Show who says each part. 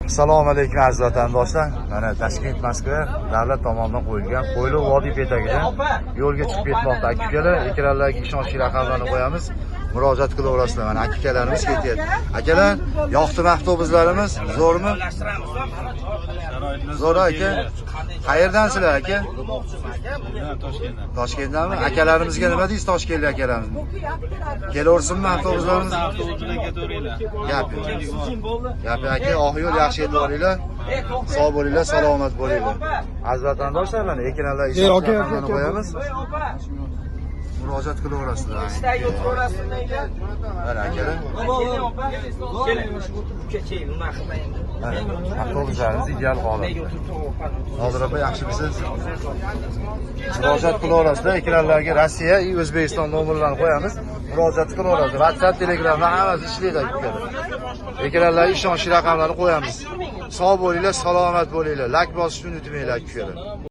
Speaker 1: Assalomu alaykum aziz vatandoshlar. Mana Toshkent Moskva davlat tomonidan qo'yilgan Qo'yli vodiy betagidan yo'lga chiqib ketmoqda aka-ukalar. Ekranlarga ishonchli raqamlarni qo'yamiz. Murojaat qilaverasizlar. Mana aka-ukalarimiz ketyapti. Akalar, yoqdimi avtobuslarimiz? Zo'rmi? Zo'r aka. Qayerdansizlar aka? Toshkentdanmi? Akalarimizga nima deysiz Toshkentlik akalarimiz? Kelaversinmi avtobuslarimiz? Gap aka, oq yo'l yaxshi yetib olinglar. Sog' bo'linglar, salomat bo'linglar. Aziz vatandoshlar, mana ekranlarga ishonchli qo'yamiz. Murojaat qilaverasizlar. Mana akalar. Avtobuslarimiz ideal holatda. Hozir ham yaxshimisiz? Murojaat qilaverasizlar. Ekranlarga Rossiya va O'zbekiston nomerlarini qo'yamiz. Murojaat qilaverasizlar. WhatsApp, Telegramda hammasi ishlaydi aka. Ekranlarga ishonchli raqamlarni qo'yamiz. Sog' bo'linglar, salomat bo'linglar. Like bosishni unutmanglar aka.